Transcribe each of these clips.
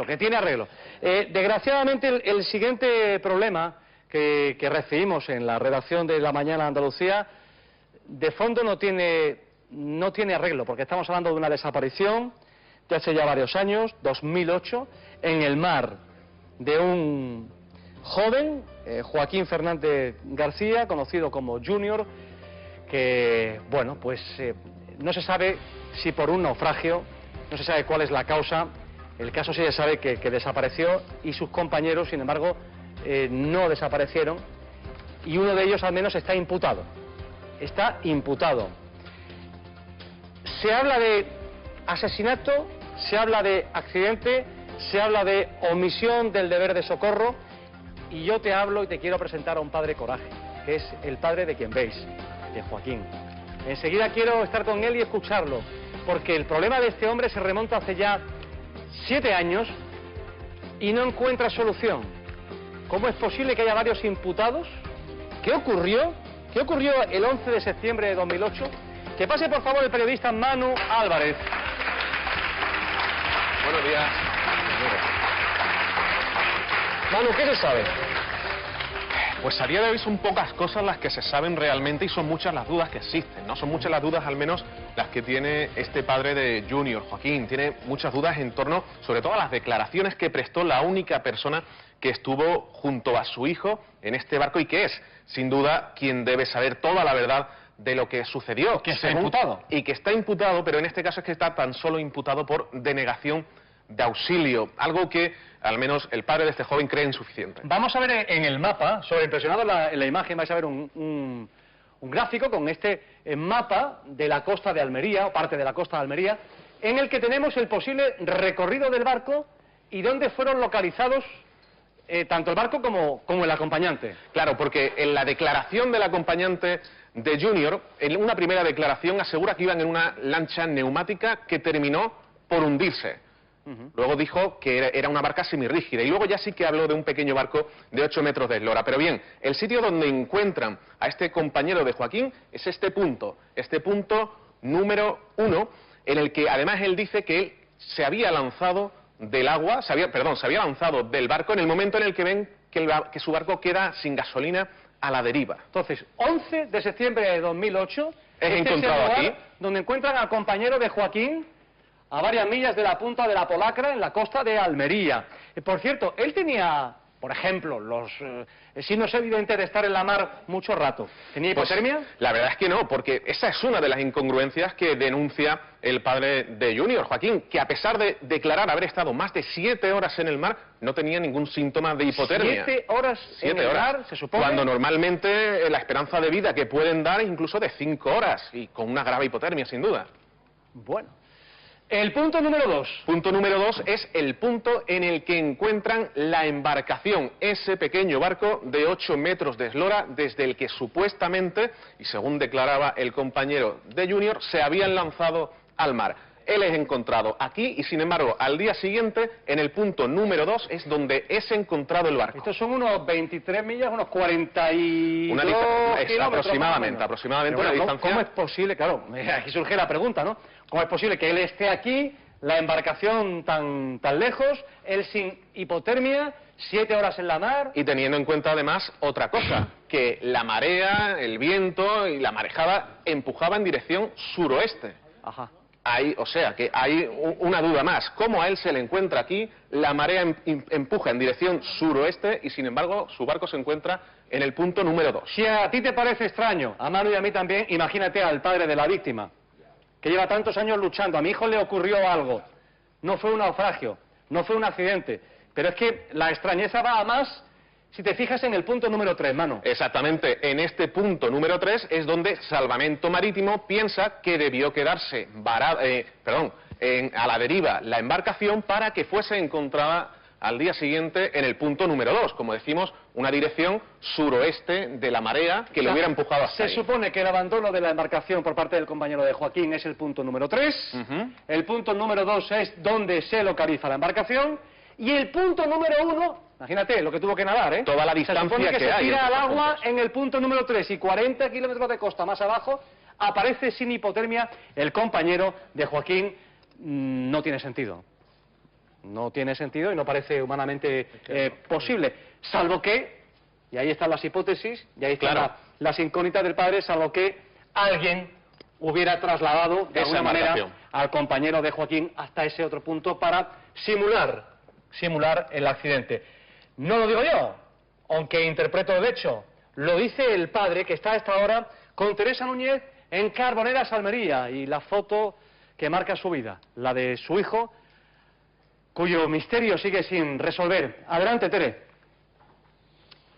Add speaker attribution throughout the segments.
Speaker 1: que tiene arreglo. Desgraciadamente el siguiente problema que recibimos en la redacción de La Mañana de Andalucía, de fondo no tiene arreglo, porque estamos hablando de una desaparición de hace ya varios años, 2008, en el mar, de un joven, Joaquín Fernández García, conocido como Junior, que, bueno, pues no se sabe si por un naufragio, no se sabe cuál es la causa. El caso sí se sabe que desapareció y sus compañeros, sin embargo, no desaparecieron, y uno de ellos al menos está imputado. Está imputado. Se habla de asesinato, se habla de accidente, se habla de omisión del deber de socorro, y yo te hablo y te quiero presentar a un padre coraje, que es el padre de quien veis, de Joaquín. Enseguida quiero estar con él y escucharlo, porque el problema de este hombre se remonta hace ya 7 años y no encuentra solución. ¿Cómo es posible que haya varios imputados? ¿Qué ocurrió? ¿Qué ocurrió el 11 de septiembre de 2008? Que pase por favor el periodista Manu Álvarez.
Speaker 2: Buenos días.
Speaker 1: Manu, ¿qué se sabe?
Speaker 2: Pues a día de hoy son pocas cosas las que se saben realmente y son muchas las dudas que existen, ¿no? Son muchas las dudas, al menos, las que tiene este padre de Junior, Joaquín. Tiene muchas dudas en torno, sobre todo, a las declaraciones que prestó la única persona que estuvo junto a su hijo en este barco y que es, sin duda, quien debe saber toda la verdad de lo que sucedió.
Speaker 1: Que está imputado.
Speaker 2: Y que está imputado, pero en este caso es que está tan solo imputado por denegación de auxilio, algo que al menos el padre de este joven cree insuficiente.
Speaker 1: Vamos a ver en el mapa, sobreimpresionado en la imagen, vais a ver un gráfico con este mapa de la costa de Almería, o parte de la costa de Almería, en el que tenemos el posible recorrido del barco y dónde fueron localizados tanto el barco como el acompañante.
Speaker 2: Claro, porque en la declaración del acompañante de Junior, en una primera declaración asegura que iban en una lancha neumática que terminó por hundirse. Luego dijo que era una barca semirrígida y luego ya sí que habló de un pequeño barco de 8 metros de eslora. Pero bien, el sitio donde encuentran a este compañero de Joaquín es este punto número 1, en el que además él dice que él se había lanzado del agua, se había lanzado del barco en el momento en el que ven que su barco queda sin gasolina a la deriva.
Speaker 1: Entonces, 11 de septiembre de 2008,
Speaker 2: es encontrado aquí,
Speaker 1: donde encuentran al compañero de Joaquín a varias millas de la punta de la Polacra, en la costa de Almería. Por cierto, él tenía, por ejemplo, los signos evidentes de estar en la mar mucho rato. ¿Tenía hipotermia?
Speaker 2: Pues, la verdad es que no, porque esa es una de las incongruencias que denuncia el padre de Junior, Joaquín, que a pesar de declarar haber estado más de 7 horas en el mar, no tenía ningún síntoma de hipotermia.
Speaker 1: 7 horas en el mar, se supone.
Speaker 2: Cuando normalmente la esperanza de vida que pueden dar es incluso de 5 horas, y con una grave hipotermia, sin duda.
Speaker 1: Bueno. El punto número 2.
Speaker 2: Punto número 2 es el punto en el que encuentran la embarcación, ese pequeño barco de 8 metros de eslora desde el que supuestamente, y según declaraba el compañero de Junior, se habían lanzado al mar. Él es encontrado aquí y, sin embargo, al día siguiente, en el punto número 2, es donde es encontrado el barco.
Speaker 1: Estos son unos 23 millas, unos 42 kilómetros.
Speaker 2: Aproximadamente una distancia.
Speaker 1: ¿Cómo es posible? Claro, aquí surge la pregunta, ¿no? ¿Cómo es posible que él esté aquí, la embarcación tan lejos, él sin hipotermia, 7 horas en la mar?
Speaker 2: Y teniendo en cuenta además otra cosa, que la marea, el viento y la marejada empujaba en dirección suroeste.
Speaker 1: Ajá.
Speaker 2: O sea, que hay una duda más. ¿Cómo a él se le encuentra aquí? La marea empuja en dirección suroeste y, sin embargo, su barco se encuentra en el punto número 2.
Speaker 1: Si a ti te parece extraño, a Manu y a mí también, imagínate al padre de la víctima, que lleva tantos años luchando. A mi hijo le ocurrió algo. No fue un naufragio, no fue un accidente. Pero es que la extrañeza va a más si te fijas en el punto número 3, Manu.
Speaker 2: Exactamente. En este punto número 3 es donde Salvamento Marítimo piensa que debió quedarse a la deriva la embarcación para que fuese encontrada al día siguiente en el punto número 2, como decimos, una dirección suroeste de la marea que lo hubiera empujado hasta ahí.
Speaker 1: Se supone que el abandono de la embarcación por parte del compañero de Joaquín es el punto número 3, el punto número 2 es donde se localiza la embarcación, y el punto número 1, imagínate lo que tuvo que nadar, ¿eh?
Speaker 2: Toda la distancia
Speaker 1: se supone que
Speaker 2: hay.
Speaker 1: Se tira al agua en el punto número 3 y 40 kilómetros de costa más abajo aparece sin hipotermia el compañero de Joaquín. No tiene sentido. No tiene sentido y no parece humanamente posible, salvo que, y ahí están las hipótesis, y ahí están
Speaker 2: Claro.
Speaker 1: las incógnitas del padre, salvo que alguien hubiera trasladado de alguna manera al compañero de Joaquín hasta ese otro punto para simular el accidente. No lo digo yo, aunque interpreto el hecho, lo dice el padre, que está a esta hora con Teresa Núñez en Carboneras, Almería, y la foto que marca su vida, la de su hijo, cuyo misterio sigue sin resolver. Adelante, Tere.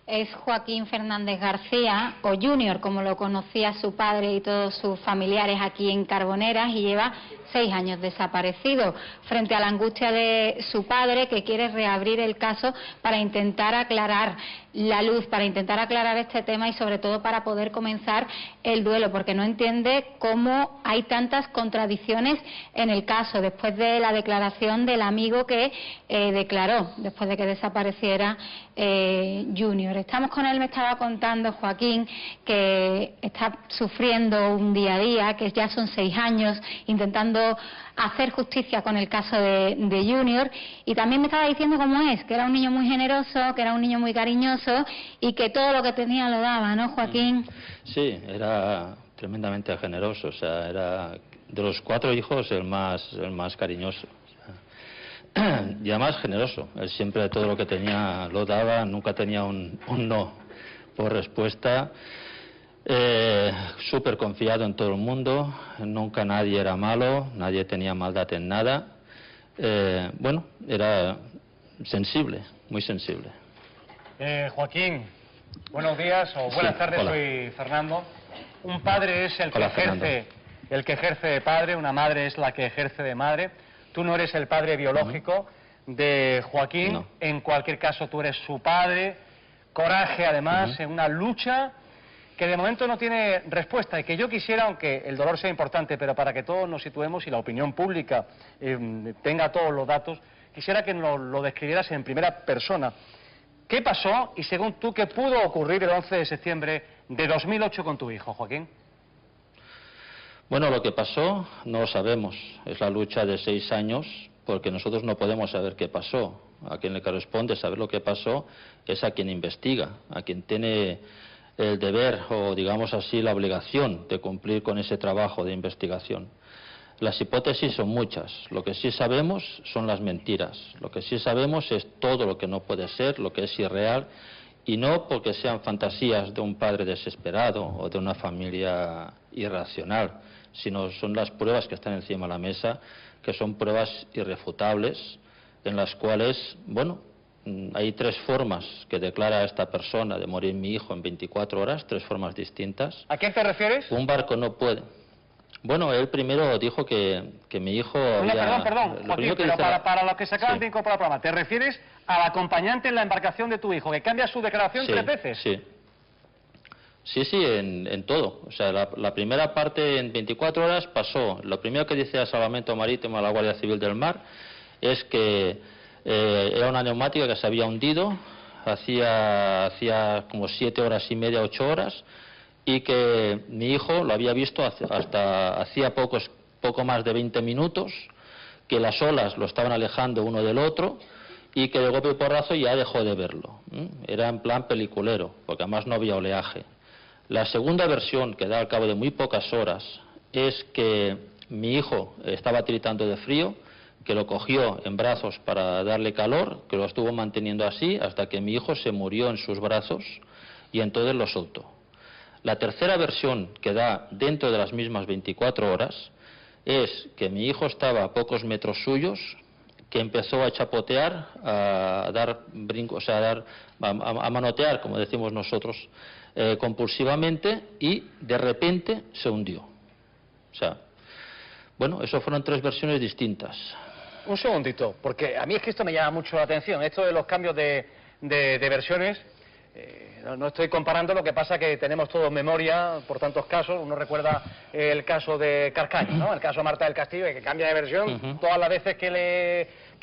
Speaker 3: Es Joaquín Fernández García, o Junior, como lo conocía su padre y todos sus familiares aquí en Carboneras, y lleva 6 años desaparecido, frente a la angustia de su padre, que quiere reabrir el caso para intentar aclarar la luz, para intentar aclarar este tema y sobre todo para poder comenzar el duelo, porque no entiende cómo hay tantas contradicciones en el caso, después de la declaración del amigo que declaró, después de que desapareciera Junior. Estamos con él, me estaba contando Joaquín, que está sufriendo un día a día, que ya son 6 años intentando hacer justicia con el caso de Junior, y también me estaba diciendo cómo es, que era un niño muy generoso, que era un niño muy cariñoso y que todo lo que tenía lo daba, ¿no, Joaquín?
Speaker 4: Sí, era tremendamente generoso, o sea, era de los 4 hijos el más cariñoso. Y además generoso, él siempre todo lo que tenía lo daba, nunca tenía un no por respuesta. Súper confiado en todo el mundo, nunca nadie era malo, nadie tenía maldad en nada. Bueno, era sensible, muy sensible.
Speaker 1: Joaquín, buenos días o buenas tardes,
Speaker 4: hola.
Speaker 1: soy Fernando. Un padre es el que ejerce de padre, una madre es la que ejerce de madre. Tú no eres el padre biológico de Joaquín,
Speaker 4: No.
Speaker 1: En cualquier caso tú eres su padre. Coraje además, en una lucha que de momento no tiene respuesta y que yo quisiera, aunque el dolor sea importante, pero para que todos nos situemos y la opinión pública tenga todos los datos, quisiera que nos lo describieras en primera persona. ¿Qué pasó y según tú qué pudo ocurrir el 11 de septiembre de 2008 con tu hijo, Joaquín?
Speaker 4: Bueno, lo que pasó no lo sabemos, es la lucha de 6 años, porque nosotros no podemos saber qué pasó. A quien le corresponde saber lo que pasó es a quien investiga, a quien tiene el deber o, digamos así, la obligación de cumplir con ese trabajo de investigación. Las hipótesis son muchas, lo que sí sabemos son las mentiras, lo que sí sabemos es todo lo que no puede ser, lo que es irreal, y no porque sean fantasías de un padre desesperado o de una familia irracional, sino son las pruebas que están encima de la mesa, que son pruebas irrefutables, en las cuales, bueno, hay 3 formas que declara esta persona de morir mi hijo en 24 horas, 3 formas distintas.
Speaker 1: ¿A qué te refieres?
Speaker 4: Un barco no puede. Bueno, él primero dijo que mi hijo había...
Speaker 1: Perdón, Joaquín, pero para los que se acaban de incorporar al programa, ¿te refieres al acompañante en la embarcación de tu hijo, que cambia su declaración 3 veces?
Speaker 4: Sí, en todo. O sea, la primera parte en 24 horas pasó. Lo primero que dice al Salvamento Marítimo, a la Guardia Civil del Mar, es que era una neumática que se había hundido hacía como 7 horas y media, 8 horas, y que mi hijo lo había visto hasta hacía poco más de 20 minutos, que las olas lo estaban alejando uno del otro y que de golpe y porrazo ya dejó de verlo. Era en plan peliculero, porque además no había oleaje. La segunda versión, que da al cabo de muy pocas horas, es que mi hijo estaba tiritando de frío, que lo cogió en brazos para darle calor, que lo estuvo manteniendo así hasta que mi hijo se murió en sus brazos y entonces lo soltó. La tercera versión, que da dentro de las mismas 24 horas, es que mi hijo estaba a pocos metros suyos, que empezó a chapotear, a dar brincos, o sea, a manotear, como decimos nosotros, compulsivamente, y de repente se hundió. O sea, bueno, eso fueron 3 versiones distintas.
Speaker 1: Un segundito, porque a mí es que esto me llama mucho la atención, esto de los cambios de versiones. No estoy comparando, lo que pasa que tenemos todos memoria por tantos casos. Uno recuerda el caso de Carcaño, ¿no? El caso de Marta del Castillo, que cambia de versión todas las veces que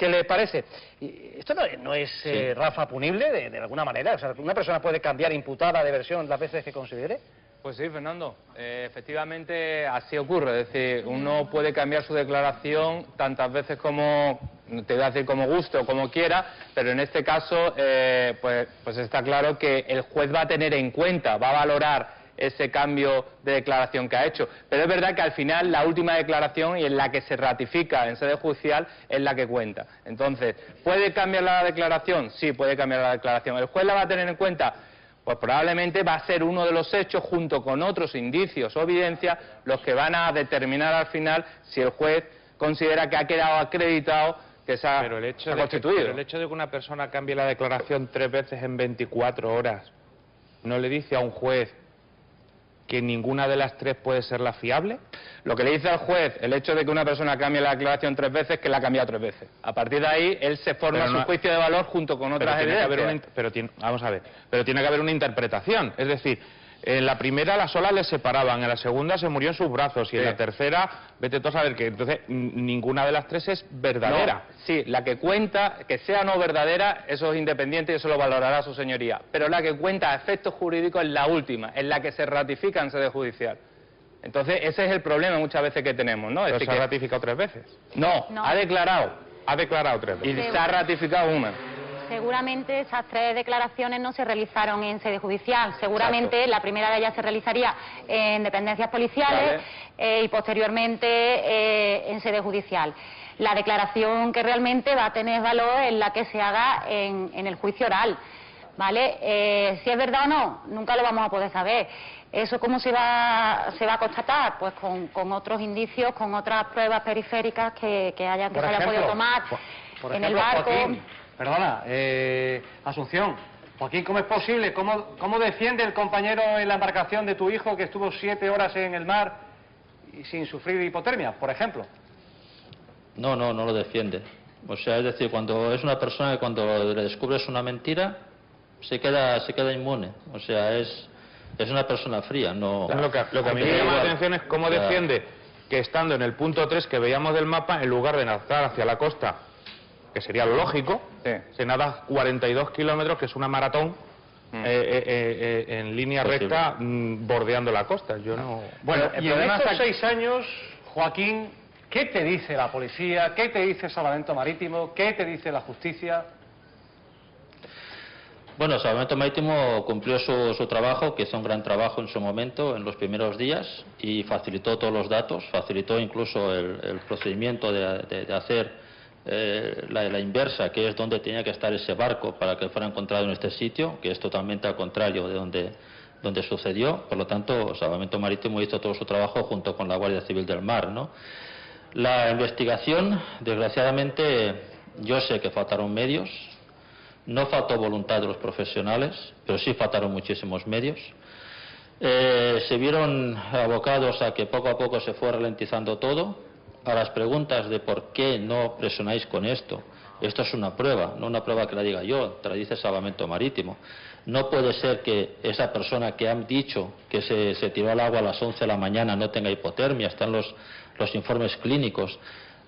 Speaker 1: le parece. Y esto no es
Speaker 4: sí.
Speaker 1: Rafa, punible de alguna manera. O sea, una persona puede cambiar imputada de versión las veces que considere.
Speaker 5: Pues sí, Fernando, efectivamente así ocurre, es decir, uno puede cambiar su declaración tantas veces como, te voy a decir como guste o como quiera, pero en este caso pues está claro que el juez va a tener en cuenta, va a valorar ese cambio de declaración que ha hecho. Pero es verdad que al final la última declaración y en la que se ratifica en sede judicial es la que cuenta. Entonces, ¿puede cambiar la declaración? Sí, puede cambiar la declaración. ¿El juez la va a tener en cuenta? Pues probablemente va a ser uno de los hechos, junto con otros indicios o evidencias, los que van a determinar al final si el juez considera que ha quedado acreditado que se ha constituido.
Speaker 6: Pero el hecho de que una persona cambie la declaración 3 veces en 24 horas, ¿no le dice a un juez que ninguna de las 3 puede ser la fiable?
Speaker 5: Lo que le dice al juez, el hecho de que una persona cambie la declaración 3 veces, que la ha cambiado 3 veces. A partir de ahí, él se forma su juicio de valor junto con otras evidencias.
Speaker 6: Pero tiene que haber una interpretación. Es decir, en la primera las olas le separaban, en la segunda se murió en sus brazos y en la tercera, vete tú a saber que entonces ninguna de las 3 es verdadera.
Speaker 5: No, sí, la que cuenta, que sea o no verdadera, eso es independiente y eso lo valorará su señoría. Pero la que cuenta a efectos jurídicos es la última, es la que se ratifica en sede judicial. Entonces ese es el problema muchas veces que tenemos, ¿no?
Speaker 6: ¿Pero se ha ratificado 3 veces?
Speaker 5: No, ha declarado.
Speaker 6: Ha declarado 3 veces.
Speaker 5: Y se ha ratificado una.
Speaker 7: Seguramente esas 3 declaraciones no se realizaron en sede judicial. Seguramente la primera de ellas se realizaría en dependencias policiales y posteriormente en sede judicial. La declaración que realmente va a tener valor es la que se haga en el juicio oral, ¿vale? Si es verdad o no, nunca lo vamos a poder saber. ¿Eso cómo se va a constatar? Pues con otros indicios, con otras pruebas periféricas que se haya podido tomar en el barco.
Speaker 1: Joaquín, perdona, Asunción, Joaquín, ¿cómo es posible? ¿Cómo defiende el compañero en la embarcación de tu hijo que estuvo 7 horas en el mar y sin sufrir hipotermia, por ejemplo?
Speaker 4: No lo defiende. O sea, es decir, cuando es una persona que cuando le descubres una mentira, se queda inmune. O sea, es una persona fría, no...
Speaker 6: Lo que a mí me llama la atención es cómo defiende que estando en el punto 3 que veíamos del mapa, en lugar de nadar hacia la costa, que sería lo lógico, se nada 42 kilómetros, que es una maratón, en línea recta, bordeando la costa. Yo no...
Speaker 1: Bueno, y en estos 6 años, Joaquín, ¿qué te dice la policía? ¿Qué te dice Salvamento Marítimo? ¿Qué te dice la justicia?
Speaker 4: Bueno, Salvamento Marítimo cumplió su trabajo, que hizo un gran trabajo en su momento, en los primeros días, y facilitó todos los datos, facilitó incluso el procedimiento de hacer la inversa, que es donde tenía que estar ese barco para que fuera encontrado en este sitio, que es totalmente al contrario de donde sucedió. Por lo tanto, Salvamento Marítimo hizo todo su trabajo junto con la Guardia Civil del Mar, ¿no? La investigación, desgraciadamente, yo sé que faltaron medios, no faltó voluntad de los profesionales, pero sí faltaron muchísimos medios. Se vieron abocados a que poco a poco se fue ralentizando todo. A las preguntas de por qué no presionáis con esto, esto es una prueba, no una prueba que la diga yo, te la dice Salvamento Marítimo. No puede ser que esa persona que han dicho que se tiró al agua a las 11 de la mañana no tenga hipotermia, están los informes clínicos.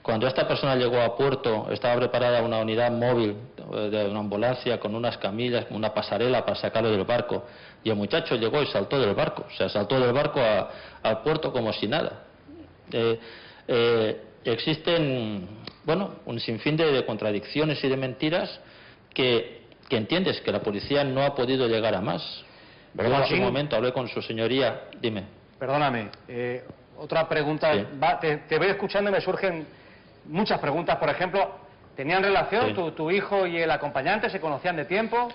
Speaker 4: Cuando esta persona llegó a puerto, estaba preparada una unidad móvil de una ambulancia con unas camillas, una pasarela para sacarlo del barco. Y el muchacho llegó y saltó del barco, o sea, saltó del barco al puerto como si nada. Existen, bueno, un sinfín de contradicciones y de mentiras que entiendes que la policía no ha podido llegar a más. Yo en su momento hablé con su señoría, dime.
Speaker 1: Perdóname, otra pregunta,
Speaker 4: Sí.
Speaker 1: Te voy escuchando y me surgen muchas preguntas. Por ejemplo, ¿tenían relación tu hijo y el acompañante? ¿Se conocían de tiempo?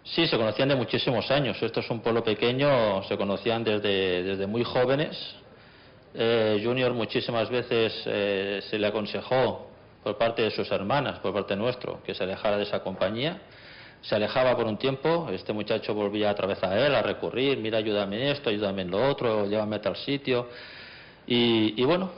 Speaker 4: Sí, se conocían de muchísimos años. Esto es un pueblo pequeño, se conocían desde muy jóvenes. Junior muchísimas veces se le aconsejó por parte de sus hermanas, por parte nuestro, que se alejara de esa compañía. Se alejaba por un tiempo, este muchacho volvía otra vez a él, a recurrir, mira, ayúdame en esto, ayúdame en lo otro, llévame a tal sitio. Y bueno,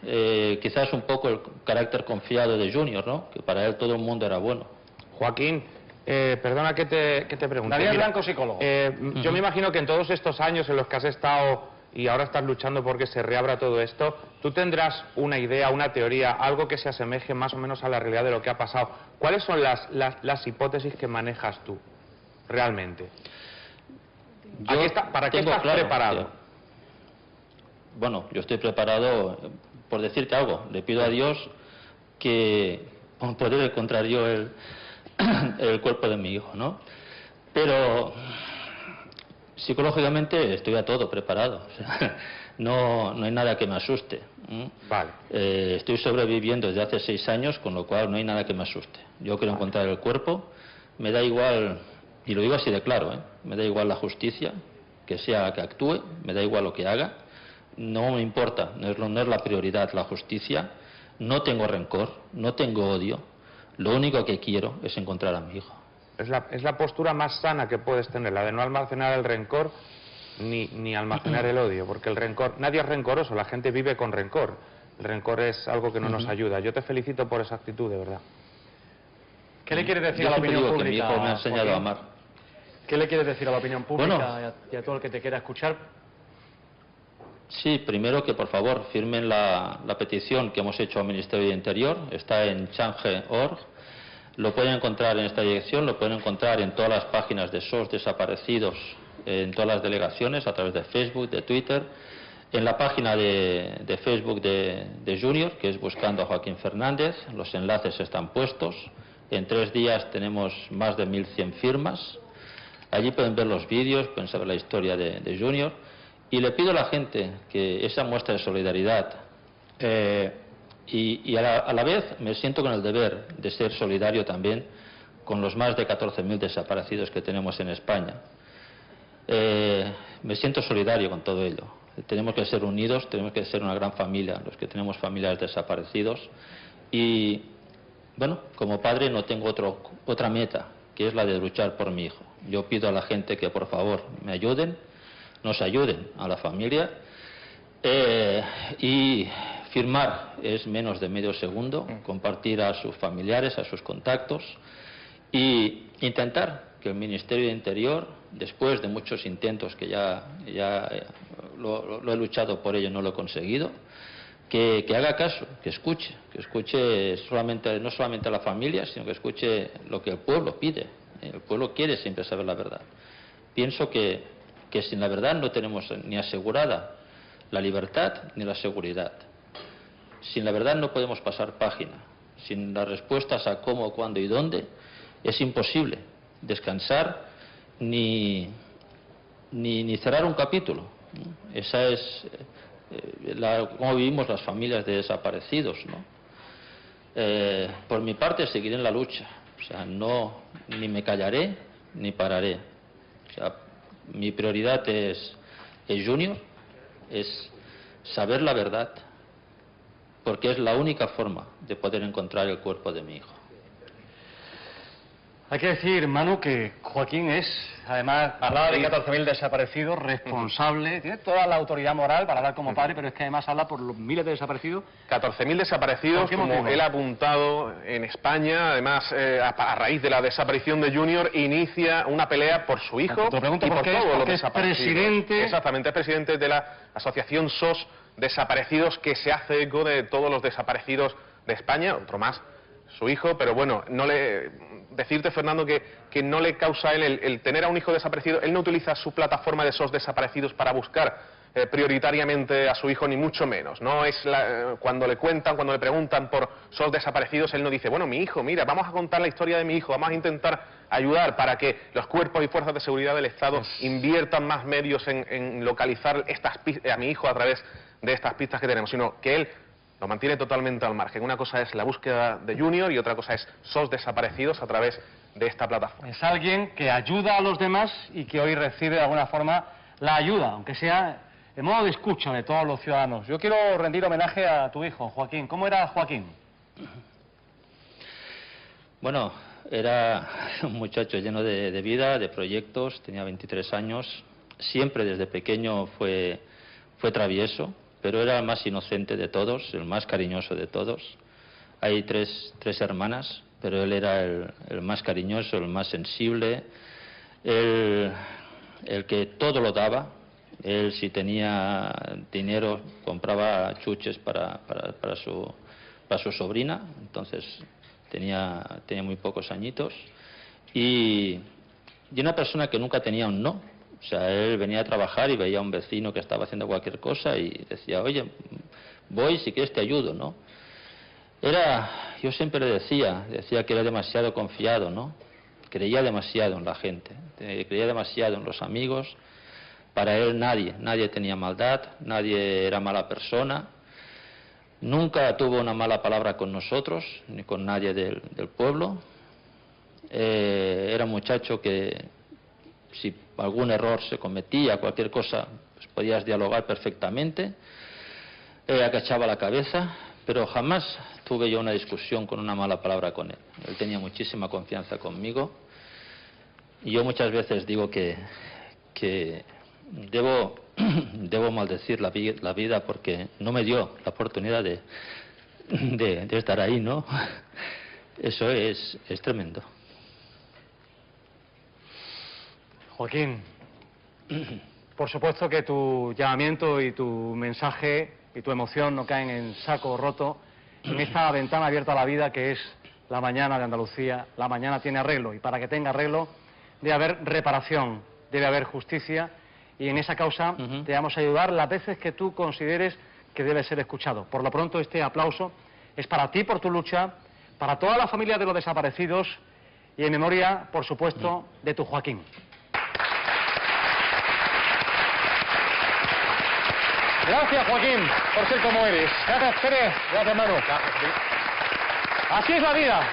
Speaker 4: quizás un poco el carácter confiado de Junior, ¿no? Que para él todo el mundo era bueno.
Speaker 6: Joaquín, perdona que te pregunte.
Speaker 1: Daniel Blanco, psicólogo.
Speaker 6: Yo me imagino que en todos estos años en los que has estado y ahora estás luchando porque se reabra todo esto, tú tendrás una idea, una teoría, algo que se asemeje más o menos a la realidad de lo que ha pasado. ¿Cuáles son las hipótesis que manejas tú, realmente?
Speaker 2: ¿Para qué
Speaker 4: tengo
Speaker 2: estás
Speaker 4: claro
Speaker 2: preparado?
Speaker 4: Bueno, yo estoy preparado, por decirte algo, le pido a Dios que poder encontrar yo el cuerpo de mi hijo, ¿no? Pero psicológicamente estoy a todo preparado, o sea, no hay nada que me asuste.
Speaker 2: Vale.
Speaker 4: Estoy sobreviviendo desde hace 6 años, con lo cual no hay nada que me asuste. Yo quiero encontrar el cuerpo, me da igual, y lo digo así de claro, me da igual la justicia, que actúe, me da igual lo que haga, no me importa, no es la prioridad la justicia, no tengo rencor, no tengo odio, lo único que quiero es encontrar a mi hijo.
Speaker 6: Es la postura más sana que puedes tener, la de no almacenar el rencor ni almacenar el odio, porque el rencor, nadie es rencoroso, la gente vive con rencor. El rencor es algo que no nos ayuda. Yo te felicito por esa actitud, de verdad.
Speaker 1: ¿Qué le quieres decir
Speaker 4: Yo
Speaker 1: a la
Speaker 4: siempre
Speaker 1: opinión
Speaker 4: digo que mi
Speaker 1: pública?
Speaker 4: hijo me ha enseñado a amar.
Speaker 1: ¿Qué le quieres decir a la opinión pública
Speaker 4: Bueno,
Speaker 1: y a todo el que te quiera escuchar?
Speaker 4: Sí, primero que por favor firmen la petición que hemos hecho al Ministerio de Interior, está en change.org, lo pueden encontrar en esta dirección, lo pueden encontrar en todas las páginas de SOS desaparecidos, en todas las delegaciones, a través de Facebook, de Twitter, en la página de Facebook de Junior, que es Buscando a Joaquín Fernández, los enlaces están puestos, en 3 días tenemos más de 1100 firmas, allí pueden ver los vídeos, pueden saber la historia de Junior, y le pido a la gente que esa muestra de solidaridad, y a la vez me siento con el deber de ser solidario también con los más de 14.000 desaparecidos que tenemos en España. Me siento solidario con todo ello. Tenemos que ser unidos, tenemos que ser una gran familia, los que tenemos familiares desaparecidos. Y, bueno, como padre no tengo otra meta, que es la de luchar por mi hijo. Yo pido a la gente que, por favor, me ayuden, nos ayuden a la familia. Y firmar es menos de medio segundo, compartir a sus familiares, a sus contactos, y intentar que el Ministerio de Interior, después de muchos intentos que ya lo he luchado por ello, no lo he conseguido, que haga caso, que escuche no solamente a la familia, sino que escuche lo que el pueblo pide. El pueblo quiere siempre saber la verdad. Pienso que sin la verdad no tenemos ni asegurada la libertad ni la seguridad. Sin la verdad no podemos pasar página. Sin las respuestas a cómo, cuándo y dónde, es imposible descansar ni cerrar un capítulo. Esa es cómo vivimos las familias de desaparecidos, ¿no? Por mi parte seguiré en la lucha. O sea, ni me callaré ni pararé. O sea, mi prioridad es Junior, es saber la verdad, porque es la única forma de poder encontrar el cuerpo de mi hijo.
Speaker 1: Hay que decir, Manu, que Joaquín es, además, hablaba de 14.000 desaparecidos, responsable, tiene toda la autoridad moral para hablar como padre, pero es que además habla por los miles de desaparecidos.
Speaker 2: 14.000 desaparecidos, como él ha apuntado en España, además, a raíz de la desaparición de Junior, inicia una pelea por su hijo
Speaker 1: Te pregunto
Speaker 2: y por todos los
Speaker 1: es
Speaker 2: desaparecidos.
Speaker 1: presidente.
Speaker 2: Exactamente, es presidente de la asociación SOS Desaparecidos, que se hace eco de todos los desaparecidos de España, otro más, su hijo, pero bueno, decirte, Fernando, que no le causa a él el tener a un hijo desaparecido. Él no utiliza su plataforma de SOS Desaparecidos para buscar prioritariamente a su hijo, ni mucho menos. No es cuando le preguntan por SOS Desaparecidos, él no dice, bueno, mi hijo, mira, vamos a contar la historia de mi hijo, vamos a intentar ayudar para que los cuerpos y fuerzas de seguridad del Estado inviertan más medios en localizar a mi hijo a través de estas pistas que tenemos, sino que él lo mantiene totalmente al margen. Una cosa es la búsqueda de Junior y otra cosa es SOS Desaparecidos a través de esta plataforma.
Speaker 1: Es alguien que ayuda a los demás y que hoy recibe de alguna forma la ayuda, aunque sea de modo de escucha de todos los ciudadanos. Yo quiero rendir homenaje a tu hijo, Joaquín. ¿Cómo era Joaquín?
Speaker 4: Bueno, era un muchacho lleno de vida, de proyectos, tenía 23 años, siempre desde pequeño fue travieso, pero era el más inocente de todos, el más cariñoso de todos. Hay tres hermanas, pero él era el más cariñoso, el más sensible, el que todo lo daba. Él, si tenía dinero, compraba chuches para su sobrina, entonces tenía muy pocos añitos. Y una persona que nunca tenía un no, O sea, él venía a trabajar y veía a un vecino que estaba haciendo cualquier cosa y decía, oye, voy, si quieres te ayudo, ¿no? Yo siempre le decía que era demasiado confiado, ¿no? Creía demasiado en la gente, creía demasiado en los amigos. Para él nadie tenía maldad, nadie era mala persona. Nunca tuvo una mala palabra con nosotros, ni con nadie del pueblo. Era un muchacho que, si algún error se cometía, cualquier cosa, pues podías dialogar perfectamente. Agachaba la cabeza, pero jamás tuve yo una discusión con una mala palabra con él. Él tenía muchísima confianza conmigo. Y yo muchas veces digo que debo maldecir la vida porque no me dio la oportunidad de estar ahí, ¿no? Eso es tremendo.
Speaker 1: Joaquín, por supuesto que tu llamamiento y tu mensaje y tu emoción no caen en saco roto en esta ventana abierta a la vida que es la mañana de Andalucía. La mañana tiene arreglo y para que tenga arreglo debe haber reparación, debe haber justicia y en esa causa te vamos a ayudar las veces que tú consideres que debe ser escuchado. Por lo pronto este aplauso es para ti por tu lucha, para toda la familia de los desaparecidos y en memoria, por supuesto, de tu Joaquín. Gracias, Joaquín, por ser como eres. Gracias, Pérez. Gracias, Manu. Así es la vida.